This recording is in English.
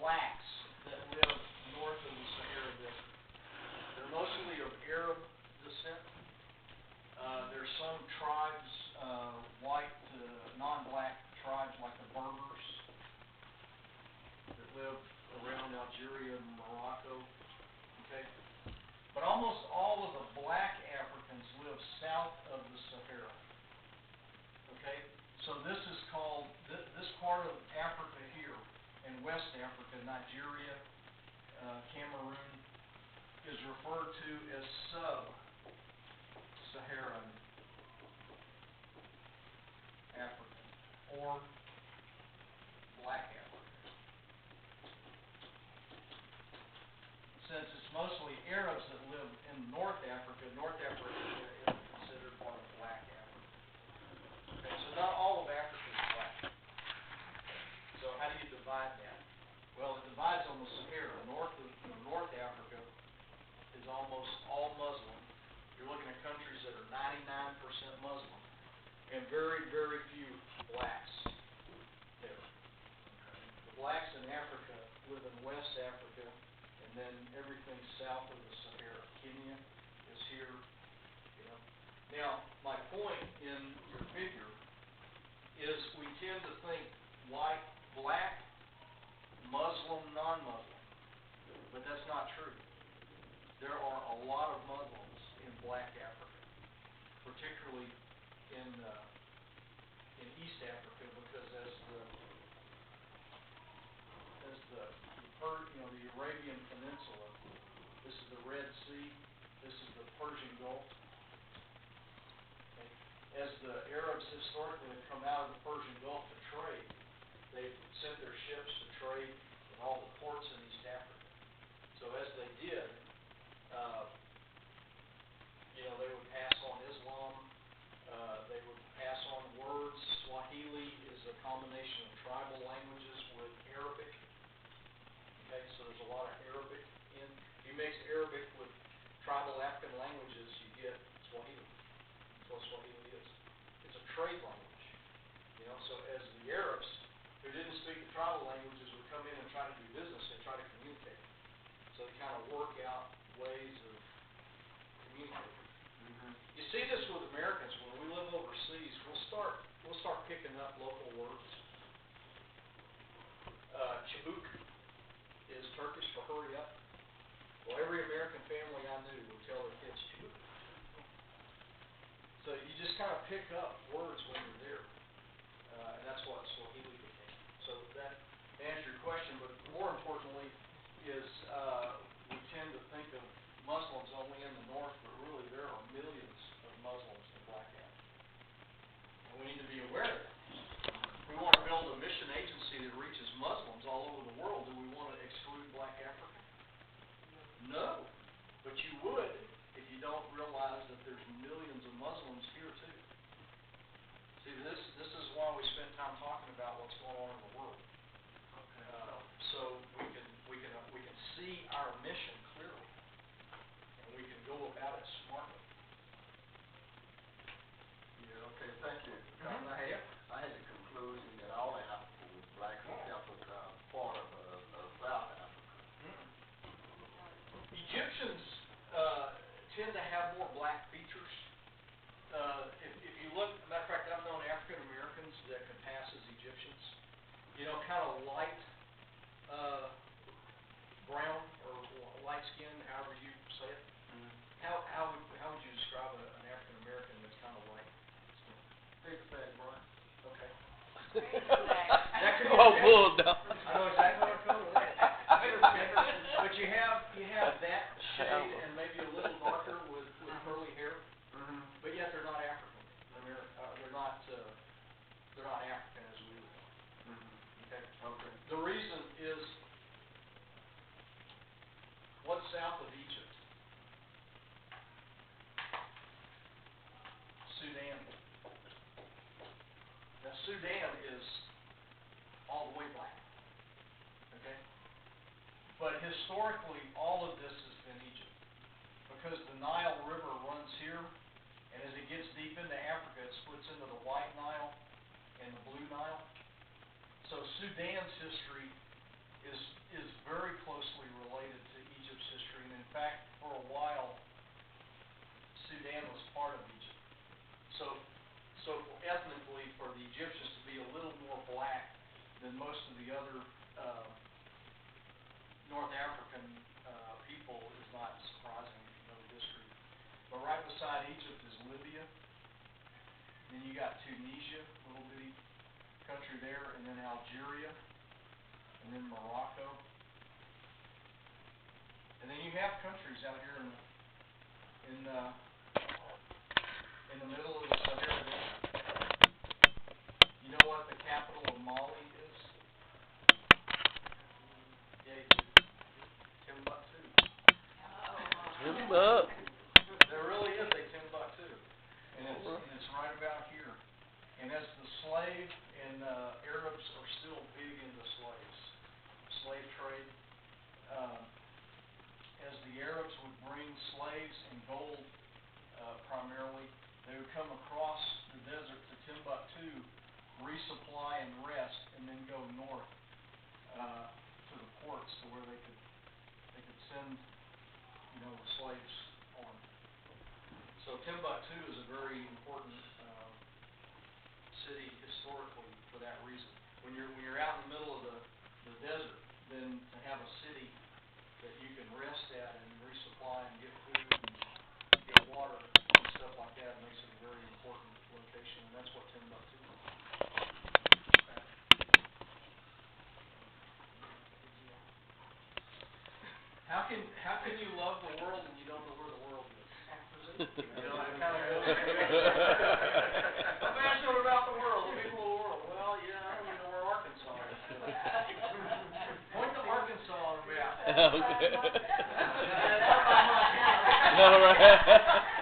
blacks that live north of the Sahara Desert. They're mostly of Arab descent. There's some tribes, white, non-black tribes like the Berbers that live around Algeria and Morocco. Okay? But almost all of the black Africans live south of the Sahara. Okay? So this is called, this part of Africa here, in West Africa, Nigeria, Cameroon, is referred to as sub-Saharan Africa, or black Africa. Since it's mostly Arabs that live in North Africa is considered part of black Africa. Okay, so not all of Africa is black. So how do you divide that? Well, it divides on the Sahara. North Africa is almost all Muslim. You're looking at countries that are 99% Muslim, and very, very few blacks there. The blacks in Africa live in West Africa, and then everything south of the Sahara. Kenya is here. You know. Now, my point in your figure is we tend to think white, black, Muslim, non-Muslim, but that's not true. There are a lot of Muslims in black Africa, particularly in East Africa, because as the Arabian Peninsula, this is the Red Sea, this is the Persian Gulf. Okay. As the Arabs historically have come out of the Persian Gulf to trade, they've sent their ships to trade in all the ports in East Africa. So as they did, they would pass on Islam, they would pass on words. Swahili is a combination of tribal languages with Arabic. Okay, so there's a lot of Arabic in. If you mix Arabic with tribal African languages, you get Swahili. That's what Swahili is. It's a trade language. So as the Arabs, who didn't speak the tribal languages, would come in and try to do business and try to communicate. So they kind of work out ways of communicating. You see this with Americans. When we live overseas, we'll start picking up local words. Çabuk is Turkish for hurry up. Well, every American family I knew would tell their kids çabuk. So you just kind of pick up words when you're there. And that's what Swahili became. So that answers your question, but more importantly is we tend to think of Muslims only in the north, but really there are millions of Muslims in black Africa. And we need to be aware of that. We want to build a mission agency that reaches Muslims all over the world. Do we want to exclude black Africa? No. But you would if you don't realize that there's millions of Muslims here too. See, this is why we spend time talking about what's going on in the world. So we can see our mission clearly, and we can go about it smartly. Yeah. Okay. Thank you. I had the conclusion that all Africa was black except for part of South Africa. Egyptians tend to have more black features. If you look, matter of fact, I've known African Americans that can pass as Egyptians. Kind of light brown or light skin, however you say it. How would you describe an African American that's kind of light skin? Big fat boy. Okay. That could be bulldog. I know exactly what color that is. But you have that shade and maybe a little darker with curly hair. But yet they're not African. They're not African as we would. Okay. Okay. The reason is what's south of Egypt? Sudan. Now Sudan is all the way black. Okay? But historically all of this has been Egypt. Because the Nile River runs here, and as it gets deep into Africa, it splits into the White Nile and the Blue Nile. So Sudan's history is very closely related to Egypt's history, and in fact, for a while, Sudan was part of Egypt. So ethnically, for the Egyptians to be a little more black than most of the other North African people is not surprising if you know the history. But right beside Egypt is Libya. And then you got Tunisia, a little bitty country there, and then Algeria, and then Morocco. And then you have countries out here in the middle of the Sahara Desert. You know what the capital of Mali is? Yeah, Timbuktu. Timbuktu. There really is a Timbuktu, and it's right about here. And as the slave and Arabs are still big into slave trade. As the Arabs would bring slaves and gold, primarily, they would come across the desert to Timbuktu, resupply and rest, and then go north to the ports to where they could send, the slaves on. So Timbuktu is a very important city historically for that reason. When you're out in the middle of the desert, then to have a city that you can rest at and resupply and get food and get water and stuff like that makes it a very important location, and that's what Timbuktu is. How can you love the world and you don't know where the world is? It kind of goes. I'm passionate about the world, the people of the world. Well, I don't even know where Arkansas is. Point to Arkansas on a map. Okay. That's up by Montana. All right.